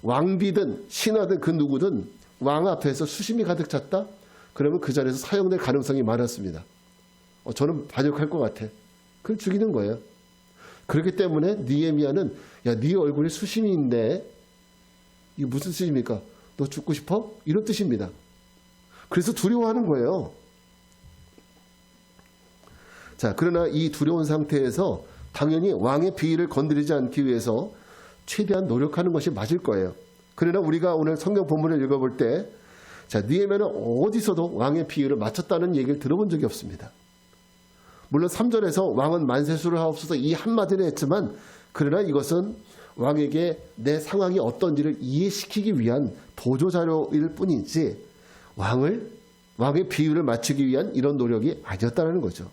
왕비든 신하든 그 누구든 왕 앞에서 수심이 가득 찼다? 그러면 그 자리에서 사형될 가능성이 많았습니다. 저는 반역할 것 같아. 그걸 죽이는 거예요. 그렇기 때문에 느헤미야는 야, 네 얼굴에 수심이 있는데 이게 무슨 뜻입니까? 너 죽고 싶어? 이런 뜻입니다. 그래서 두려워하는 거예요. 자, 그러나 이 두려운 상태에서 당연히 왕의 비위를 건드리지 않기 위해서 최대한 노력하는 것이 맞을 거예요. 그러나 우리가 오늘 성경 본문을 읽어볼 때 자, 느헤미야는 어디서도 왕의 비위를 맞췄다는 얘기를 들어본 적이 없습니다. 물론 3절에서 왕은 만세수를 하옵소서 이 한마디는 했지만 그러나 이것은 왕에게 내 상황이 어떤지를 이해시키기 위한 보조자료일 뿐이지 왕의 비위를 맞추기 위한 이런 노력이 아니었다는 거죠.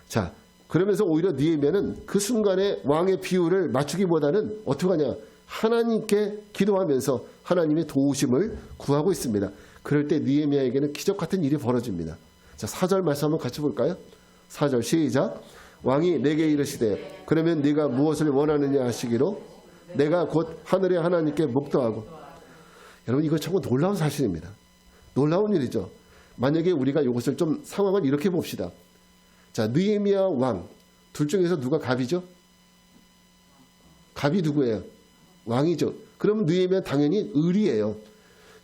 자, 그러면서 오히려 느헤미야는 그 순간에 왕의 비율을 맞추기보다는 어떻게 하냐? 하나님께 기도하면서 하나님의 도우심을 구하고 있습니다. 그럴 때 느헤미야에게는 기적 같은 일이 벌어집니다. 자, 4절 말씀 한번 같이 볼까요? 4절 시작. 왕이 내게 이르시되 그러면 네가 무엇을 원하느냐 하시기로 내가 곧 하늘의 하나님께 묵도하고. 여러분, 이거 정말 놀라운 사실입니다. 놀라운 일이죠. 만약에 우리가 이것을 좀 상황을 이렇게 봅시다. 자, 느헤미야 왕 둘 중에서 누가 갑이죠? 갑이 누구예요? 왕이죠. 그럼 느헤미야 당연히 을이에요.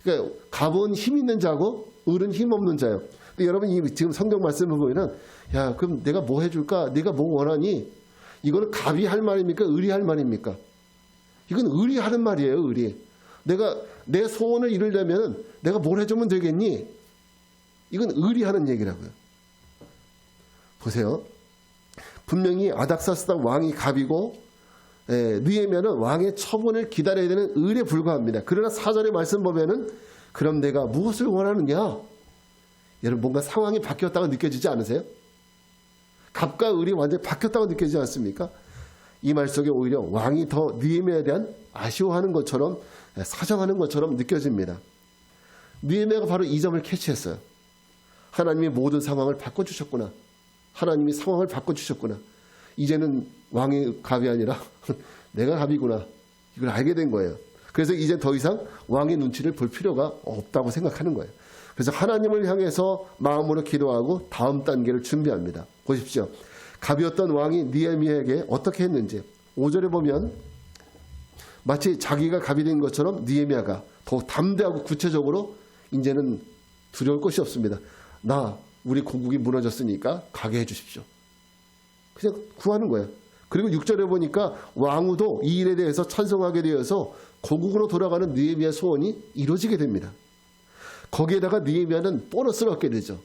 그러니까 갑은 힘 있는 자고 을은 힘 없는 자예요. 근데 여러분 지금 성경 말씀을 보면은 야, 그럼 내가 뭐 해줄까? 네가 뭐 원하니? 이거는 갑이 할 말입니까? 을이 할 말입니까? 이건 을이 하는 말이에요. 을이. 내가 내 소원을 이루려면 내가 뭘 해주면 되겠니? 이건 을이 하는 얘기라고요. 보세요. 분명히 아닥사스다 왕이 갑이고 느헤미야는 왕의 처분을 기다려야 되는 을에 불과합니다. 그러나 4절의 말씀 보면은 그럼 내가 무엇을 원하느냐? 여러분, 뭔가 상황이 바뀌었다고 느껴지지 않으세요? 갑과 을이 완전히 바뀌었다고 느껴지지 않습니까? 이 말 속에 오히려 왕이 더 느헤미야에 대한 아쉬워하는 것처럼 사정하는 것처럼 느껴집니다. 느헤미야가 바로 이 점을 캐치했어요. 하나님이 모든 상황을 바꿔주셨구나. 하나님이 상황을 바꿔주셨구나. 이제는 왕이 갑이 아니라 내가 갑이구나. 이걸 알게 된 거예요. 그래서 이제 더 이상 왕의 눈치를 볼 필요가 없다고 생각하는 거예요. 그래서 하나님을 향해서 마음으로 기도하고 다음 단계를 준비합니다. 보십시오. 갑이었던 왕이 느헤미야에게 어떻게 했는지 5절에 보면 마치 자기가 갑이 된 것처럼 느헤미야가 더 담대하고 구체적으로 이제는 두려울 것이 없습니다. 우리 고국이 무너졌으니까 가게 해주십시오. 그냥 구하는 거예요. 그리고 6절에 보니까 왕후도 이 일에 대해서 찬성하게 되어서 고국으로 돌아가는 느헤미야 소원이 이루어지게 됩니다. 거기에다가 느헤미야는 보너스를 얻게 되죠.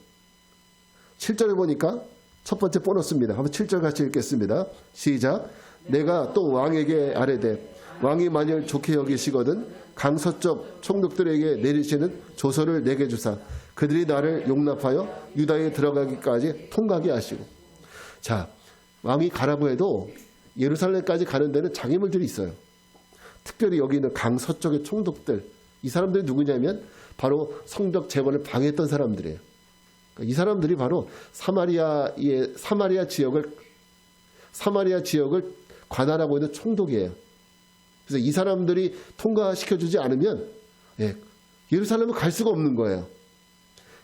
7절에 보니까 첫 번째 보너스입니다. 한번 7절 같이 읽겠습니다. 시작. 내가 또 왕에게 아뢰되 왕이 만일 좋게 여기시거든 강서쪽 총독들에게 내리시는 조서를 내게 주사 그들이 나를 용납하여 유다에 들어가기까지 통과하게 하시고. 자, 왕이 가라고 해도 예루살렘까지 가는 데는 장애물들이 있어요. 특별히 여기 있는 강서쪽의 총독들, 이 사람들이 누구냐면 바로 성벽 재건을 방해했던 사람들이에요. 이 사람들이 바로 사마리아 지역을 관할하고 있는 총독이에요. 그래서 이 사람들이 통과시켜주지 않으면 예루살렘을 갈 수가 없는 거예요.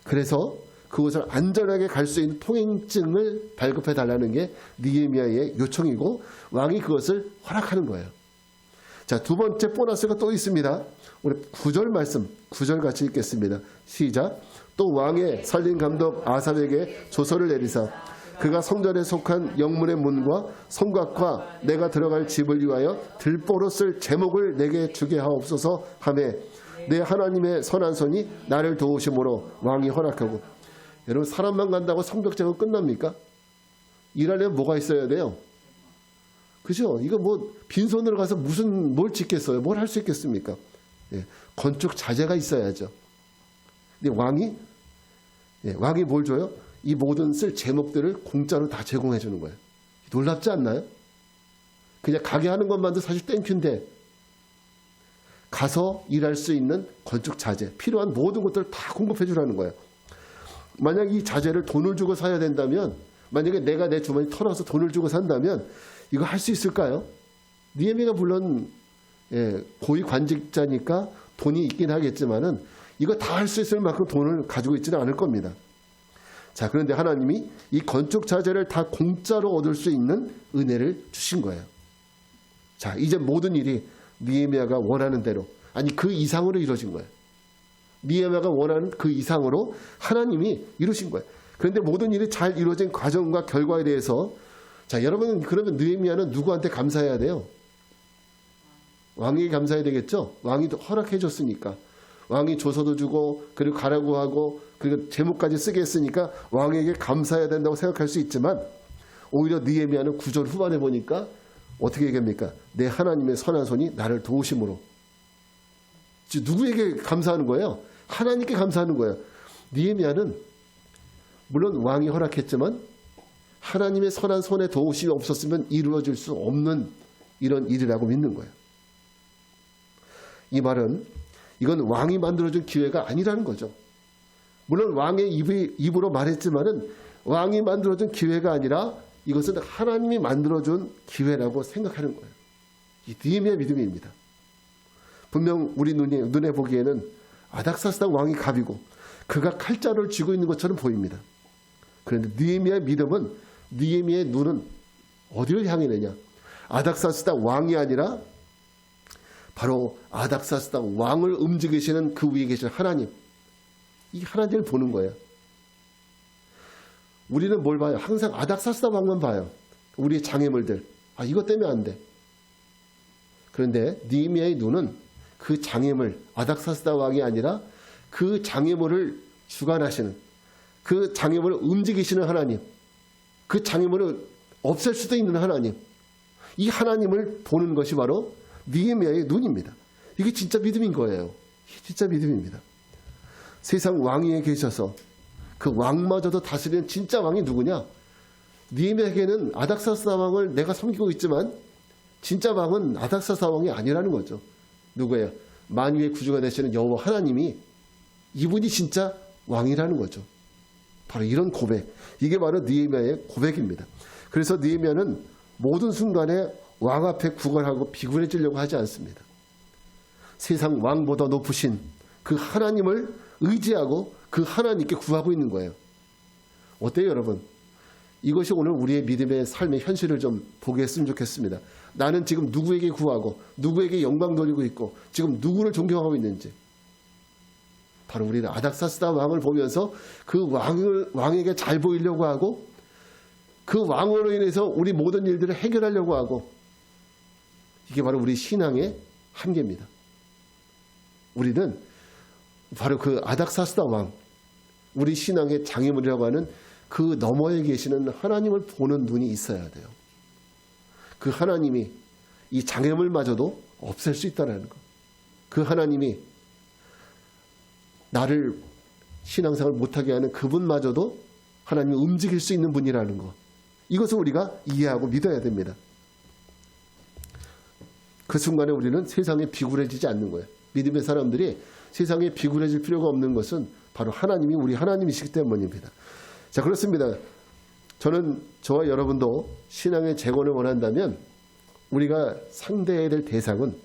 그래서 그곳을 안전하게 갈 수 있는 통행증을 발급해 달라는 게 느헤미야의 요청이고 왕이 그것을 허락하는 거예요. 자, 두 번째 보너스가 또 있습니다. 우리 9절 말씀, 9절 같이 읽겠습니다. 시작. 또 왕의 살림 감독 아삽에게 조서를 내리사 그가 성전에 속한 영문의 문과 성곽과 내가 들어갈 집을 위하여 들보로 쓸 제목을 내게 주게 하옵소서 하매 내 하나님의 선한 손이 나를 도우심으로 왕이 허락하고. 여러분, 사람만 간다고 성벽 제거 끝납니까? 일하려면 뭐가 있어야 돼요? 그죠? 이거 뭐 빈손으로 가서 뭘 짓겠어요? 뭘 할 수 있겠습니까? 건축 자재가 있어야죠. 근데 왕이 뭘 줘요? 이 모든 쓸 제목들을 공짜로 다 제공해 주는 거예요. 놀랍지 않나요? 그냥 가게 하는 것만도 사실 땡큐인데 가서 일할 수 있는 건축 자재, 필요한 모든 것들을 다 공급해 주라는 거예요. 만약 이 자재를 돈을 주고 사야 된다면, 만약에 내가 내 주머니 털어서 돈을 주고 산다면 이거 할 수 있을까요? 느헤미야가 물론 고위 관직자니까 돈이 있긴 하겠지만은 이거 다 할 수 있을 만큼 돈을 가지고 있지는 않을 겁니다. 자, 그런데 하나님이 이 건축 자재를 다 공짜로 얻을 수 있는 은혜를 주신 거예요. 자, 이제 모든 일이 느헤미야가 원하는 대로, 아니 그 이상으로 이루어진 거예요. 느헤미야가 원하는 그 이상으로 하나님이 이루신 거예요. 그런데 모든 일이 잘 이루어진 과정과 결과에 대해서, 자, 여러분, 그러면 느헤미야는 누구한테 감사해야 돼요? 왕에게 감사해야 되겠죠? 왕이 허락해 줬으니까. 왕이 조서도 주고 그리고 가라고 하고 그리고 제목까지 쓰게 했으니까 왕에게 감사해야 된다고 생각할 수 있지만, 오히려 느헤미야는 9절 후반에 보니까 어떻게 얘기합니까? 내 하나님의 선한 손이 나를 도우심으로. 누구에게 감사하는 거예요? 하나님께 감사하는 거예요. 느헤미야는 물론 왕이 허락했지만 하나님의 선한 손에 도우심이 없었으면 이루어질 수 없는 이런 일이라고 믿는 거예요. 이 말은 이건 왕이 만들어준 기회가 아니라는 거죠. 물론 왕의 입으로 말했지만은 왕이 만들어준 기회가 아니라 이것은 하나님이 만들어준 기회라고 생각하는 거예요. 이 느헤미야 믿음입니다. 분명 우리 눈에 보기에는 아닥사스다 왕이 갑이고 그가 칼자루를 쥐고 있는 것처럼 보입니다. 그런데 느헤미야의 믿음은, 느헤미야의 눈은 어디를 향해내냐? 아닥사스다 왕이 아니라 바로 아닥사스다 왕을 움직이시는 그 위에 계신 하나님, 이 하나님을 보는 거예요. 우리는 뭘 봐요? 항상 아닥사스다 왕만 봐요. 우리의 장애물들. 이것 때문에 안 돼. 그런데 느헤미야의 눈은 그 장애물, 아닥사스다 왕이 아니라 그 장애물을 주관하시는, 그 장애물을 움직이시는 하나님, 그 장애물을 없앨 수도 있는 하나님, 이 하나님을 보는 것이 바로 느헤미야의 눈입니다. 이게 진짜 믿음인 거예요. 이게 진짜 믿음입니다. 세상 왕위에 계셔서 그 왕마저도 다스리는 진짜 왕이 누구냐? 느헤미야에게는 아닥사스다 왕을 내가 섬기고 있지만 진짜 왕은 아닥사스다 왕이 아니라는 거죠. 누구예요? 만유의 구주가 되시는 여호와 하나님이, 이분이 진짜 왕이라는 거죠. 바로 이런 고백, 이게 바로 느헤미야의 고백입니다. 그래서 느헤미야는 모든 순간에 왕 앞에 구걸하고 비굴해지려고 하지 않습니다. 세상 왕보다 높으신 그 하나님을 의지하고 그 하나님께 구하고 있는 거예요. 어때요, 여러분? 이것이 오늘 우리의 믿음의 삶의 현실을 좀 보게 했으면 좋겠습니다. 나는 지금 누구에게 구하고 누구에게 영광 돌리고 있고 지금 누구를 존경하고 있는지. 바로 우리는 아닥사스다 왕을 보면서 그 왕에게 잘 보이려고 하고 그 왕으로 인해서 우리 모든 일들을 해결하려고 하고, 이게 바로 우리 신앙의 한계입니다. 우리는 바로 그 아닥사스다 왕, 우리 신앙의 장애물이라고 하는 그 너머에 계시는 하나님을 보는 눈이 있어야 돼요. 그 하나님이 이 장애물마저도 없앨 수 있다는 것. 그 하나님이 나를 신앙생활 못하게 하는 그분마저도 하나님이 움직일 수 있는 분이라는 것. 이것을 우리가 이해하고 믿어야 됩니다. 그 순간에 우리는 세상에 비굴해지지 않는 거예요. 믿음의 사람들이 세상에 비굴해질 필요가 없는 것은 바로 하나님이 우리 하나님이시기 때문입니다. 자, 그렇습니다. 저는 저와 여러분도 신앙의 재건을 원한다면 우리가 상대해야 될 대상은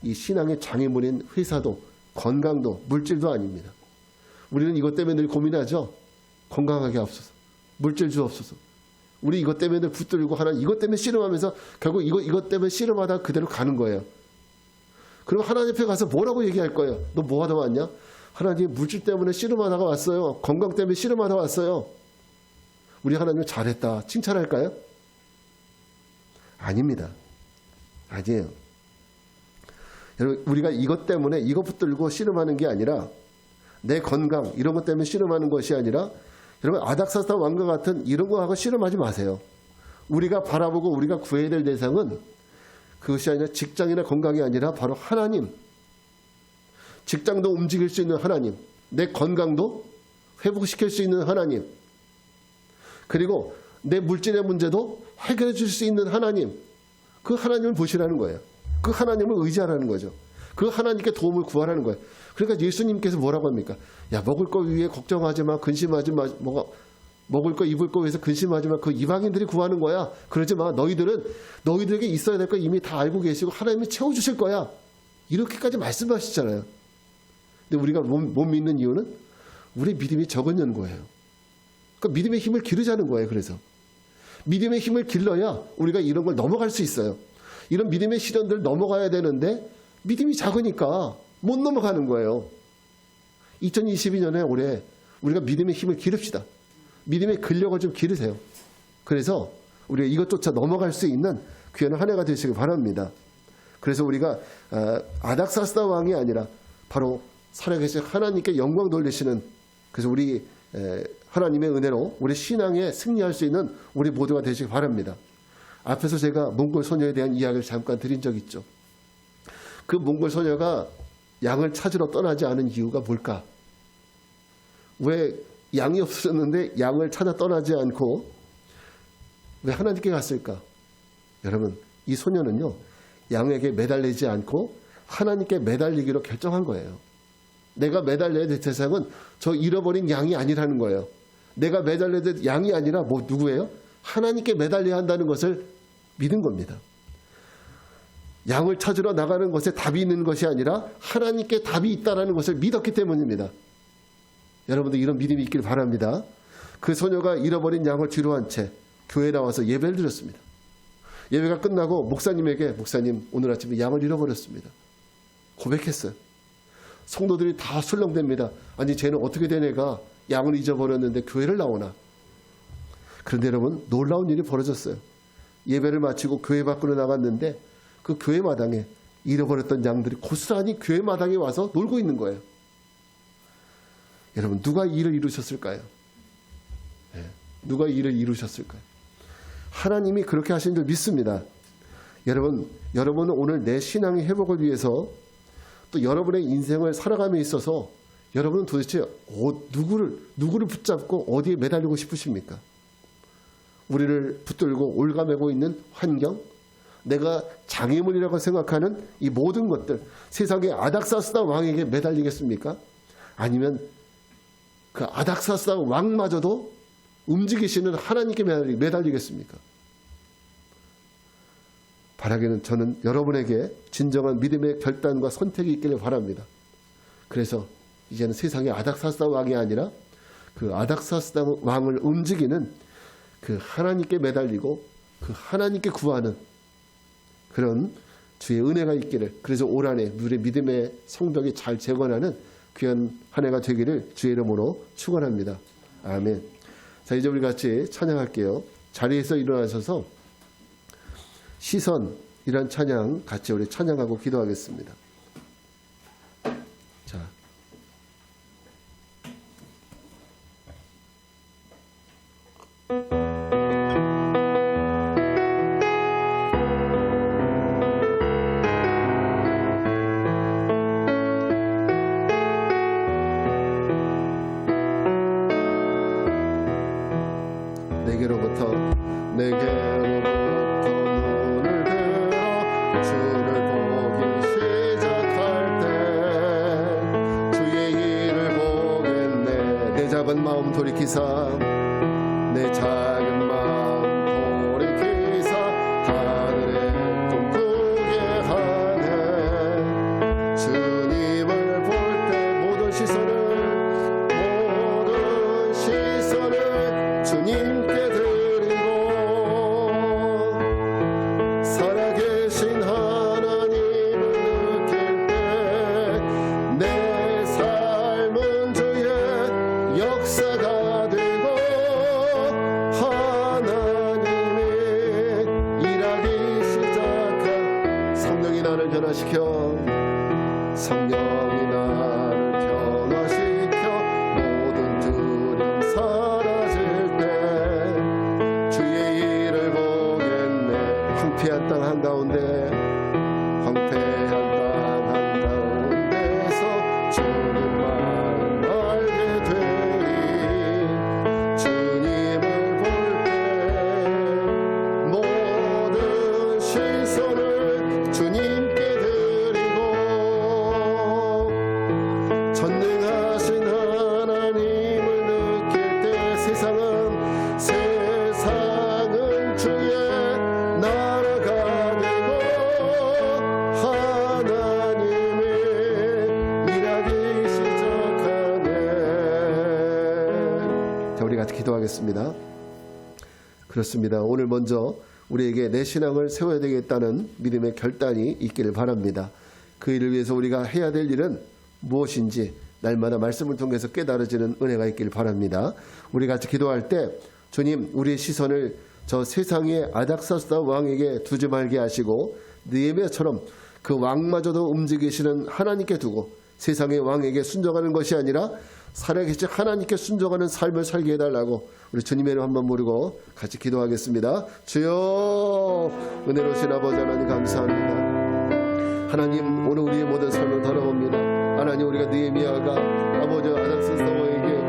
이 신앙의 장애물인 회사도 건강도 물질도 아닙니다. 우리는 이것 때문에 늘 고민하죠. 건강하게 하옵소서. 물질 주옵소서. 우리 이것 때문에 늘 붙들고 하나님 이것 때문에 씨름하면서 결국 이것 때문에 씨름하다가 그대로 가는 거예요. 그럼 하나님 앞에 가서 뭐라고 얘기할 거예요? 너 뭐 하다 왔냐? 하나님 물질 때문에 씨름하다가 왔어요. 건강 때문에 씨름하다 왔어요. 우리 하나님 잘했다. 칭찬할까요? 아닙니다. 아니에요. 여러분, 우리가 이것 때문에 이것 붙들고 씨름하는 게 아니라 내 건강 이런 것 때문에 씨름하는 것이 아니라 여러분 아닥사스다 왕과 같은 이런 거하고 씨름하지 마세요. 우리가 바라보고 우리가 구해야 될 대상은 그것이 아니라 직장이나 건강이 아니라 바로 하나님. 직장도 움직일 수 있는 하나님. 내 건강도 회복시킬 수 있는 하나님. 그리고 내 물질의 문제도 해결해 줄 수 있는 하나님. 그 하나님을 보시라는 거예요. 그 하나님을 의지하라는 거죠. 그 하나님께 도움을 구하라는 거예요. 그러니까 예수님께서 뭐라고 합니까? 야, 먹을 거 위해 걱정하지 마. 근심하지 마. 먹을 거 입을 거 위해서 근심하지 마. 그 이방인들이 구하는 거야. 그러지 마. 너희들에게 있어야 될 거 이미 다 알고 계시고 하나님이 채워주실 거야. 이렇게까지 말씀하시잖아요. 근데 우리가 못 믿는 이유는 우리 믿음이 적은 연고예요. 그러니까 믿음의 힘을 기르자는 거예요. 그래서 믿음의 힘을 길러야 우리가 이런 걸 넘어갈 수 있어요. 이런 믿음의 시련들을 넘어가야 되는데 믿음이 작으니까 못 넘어가는 거예요. 2022년에 올해 우리가 믿음의 힘을 기릅시다. 믿음의 근력을 좀 기르세요. 그래서 우리가 이것조차 넘어갈 수 있는 귀한 한 해가 되시길 바랍니다. 그래서 우리가 아닥사스다 왕이 아니라 바로 살아계신 하나님께 영광 돌리시는, 그래서 우리 하나님의 은혜로 우리 신앙에 승리할 수 있는 우리 모두가 되시길 바랍니다. 앞에서 제가 몽골 소녀에 대한 이야기를 잠깐 드린 적 있죠. 그 몽골 소녀가 양을 찾으러 떠나지 않은 이유가 뭘까? 왜 양이 없어졌는데 양을 찾아 떠나지 않고 왜 하나님께 갔을까? 여러분, 이 소녀는요, 양에게 매달리지 않고 하나님께 매달리기로 결정한 거예요. 내가 매달려야 될 대상은 저 잃어버린 양이 아니라는 거예요. 내가 매달려야 될 양이 아니라 누구예요? 하나님께 매달려야 한다는 것을 믿은 겁니다. 양을 찾으러 나가는 것에 답이 있는 것이 아니라 하나님께 답이 있다는 것을 믿었기 때문입니다. 여러분들 이런 믿음이 있길 바랍니다. 그 소녀가 잃어버린 양을 뒤로 한 채 교회에 나와서 예배를 드렸습니다. 예배가 끝나고 목사님에게, 목사님 오늘 아침에 양을 잃어버렸습니다. 고백했어요. 성도들이 다 술렁댑니다. 아니 쟤는 어떻게 된 애가 양을 잊어버렸는데 교회를 나오나. 그런데 여러분, 놀라운 일이 벌어졌어요. 예배를 마치고 교회 밖으로 나갔는데 그 교회 마당에 잃어버렸던 양들이 고스란히 교회 마당에 와서 놀고 있는 거예요. 여러분, 누가 이 일을 이루셨을까요? 네, 누가 이 일을 이루셨을까요? 하나님이 그렇게 하신 줄 믿습니다. 여러분은 오늘 내 신앙의 회복을 위해서 또 여러분의 인생을 살아감에 있어서 여러분은 도대체 누구를 붙잡고 어디에 매달리고 싶으십니까? 우리를 붙들고 올가매고 있는 환경, 내가 장애물이라고 생각하는 이 모든 것들, 세상의 아닥사스다 왕에게 매달리겠습니까? 아니면 그 아닥사스다 왕마저도 움직이시는 하나님께 매달리겠습니까? 바라기는 저는 여러분에게 진정한 믿음의 결단과 선택이 있기를 바랍니다. 그래서 이제는 세상의 아닥사스다 왕이 아니라 그 아닥사스다 왕을 움직이는 그 하나님께 매달리고 그 하나님께 구하는 그런 주의 은혜가 있기를, 그래서 올 한 해 우리의 믿음의 성벽이 잘 재건하는 귀한 한 해가 되기를 주의 이름으로 축원합니다. 아멘. 자, 이제 우리 같이 찬양할게요. 자리에서 일어나셔서 시선이란 찬양 같이 우리 찬양하고 기도하겠습니다. 자, 내게로부터 눈을 들어 주를 보기 시작할 때 주의 일을 보겠네. 작은 마음 돌이키사 내 작은 마음 돌이키사 하늘에 꿈꾸게 하네. 주님을 볼 때 모든 시선을 주님께 드리고 살아계신 하나님을 느낄 때 내 삶은 주의 역사가 되고 하나님이 일하기 시작한 성령이 나를 변화시켜 성령이 나를 변화시켜 모든 두려움 사라질 때 주의 일을 보겠네. 황폐한 땅 한가운데 황폐한 땅 한가운데서 주님만 알게 되리. 주님을 볼 때 모든 시선을 주님께 드리고 전능하신 하나님을 느낄 때 세상은 주의 나라가 되고 하나님이 일하기 시작하네. 자, 우리 같이 기도하겠습니다. 그렇습니다. 오늘 먼저 우리에게 내 신앙을 세워야 되겠다는 믿음의 결단이 있기를 바랍니다. 그 일을 위해서 우리가 해야 될 일은 무엇인지 날마다 말씀을 통해서 깨달아지는 은혜가 있기를 바랍니다. 우리 같이 기도할 때 주님, 우리의 시선을 저 세상의 아닥사스다 왕에게 두지 말게 하시고 느헤미야처럼 그 왕마저도 움직이시는 하나님께 두고 세상의 왕에게 순종하는 것이 아니라 살아계신 하나님께 순종하는 삶을 살게 해달라고 우리 주님의 이름 한번 부르고 같이 기도하겠습니다. 주여, 은혜로우신 아버지 하나님 감사합니다. 하나님, 오늘 우리의 모든 삶을 돌아봅니다. 하나님, 우리가 느헤미야가 아버지 아닥사스다 왕에게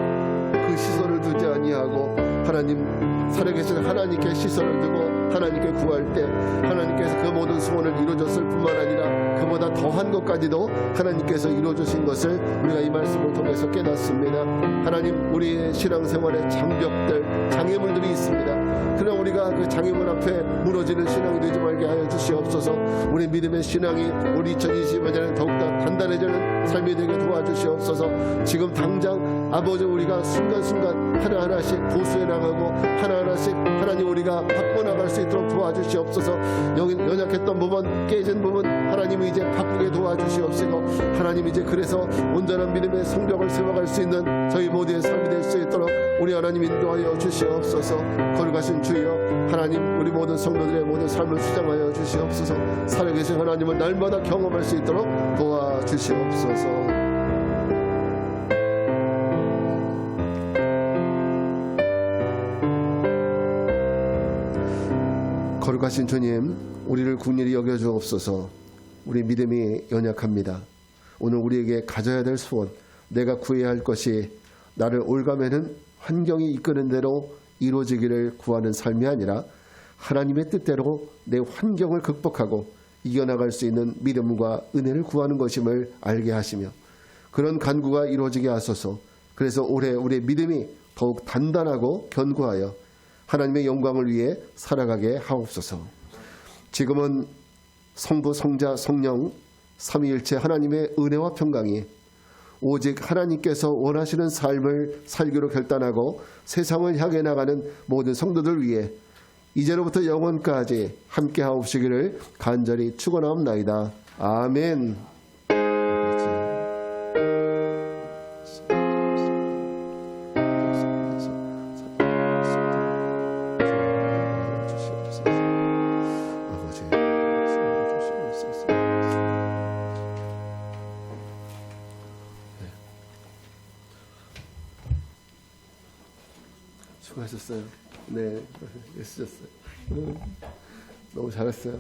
그 시선을 두지 아니하고 하나님 살아계신 하나님께 시선을 두고 하나님께 구할 때 하나님께서 그 모든 소원을 이루어줬을 뿐만 아니라 그보다 더한 것까지도 하나님께서 이루어주신 것을 우리가 이 말씀을 통해서 깨닫습니다. 하나님, 우리의 신앙생활에 장벽들, 장애물들이 있습니다. 그러나 우리가 그 장애물 앞에 무너지는 신앙이 되지 말게 하여 주시옵소서. 우리 믿음의 신앙이 우리 2025년에 더욱더 단단해지는 삶이 되게 도와주시옵소서. 지금 당장 아버지, 우리가 순간순간 하나하나씩 보수해 나가고 하나하나씩 하나님 우리가 바꿔나갈 수 있도록 도와주시옵소서. 여기 연약했던 부분, 깨진 부분 하나님이 이제 바꾸게 도와주시옵시고 하나님 이제 그래서 온전한 믿음의 성벽을 세워갈 수 있는 저희 모두의 삶이 될 수 있도록 우리 하나님 인도하여 주시옵소서. 거룩하신 주여, 하나님 우리 모든 성도들의 모든 삶을 수장하여 주시옵소서. 살아계신 하나님을 날마다 경험할 수 있도록 도와주시옵소서. 거룩하신 주님, 우리를 긍휼히 여겨주옵소서. 우리 믿음이 연약합니다. 오늘 우리에게 가져야 될 소원, 내가 구해야 할 것이 나를 올가매는 환경이 이끄는 대로 이루어지기를 구하는 삶이 아니라 하나님의 뜻대로 내 환경을 극복하고 이겨나갈 수 있는 믿음과 은혜를 구하는 것임을 알게 하시며 그런 간구가 이루어지게 하소서. 그래서 올해 우리의 믿음이 더욱 단단하고 견고하여 하나님의 영광을 위해 살아가게 하옵소서. 지금은 성부, 성자, 성령 삼위일체 하나님의 은혜와 평강이 오직 하나님께서 원하시는 삶을 살기로 결단하고 세상을 향해 나가는 모든 성도들 위해 이제로부터 영원까지 함께 하옵시기를 간절히 축원하옵나이다. 아멘. 수고하셨어요. 네, 애쓰셨어요. 너무 잘했어요.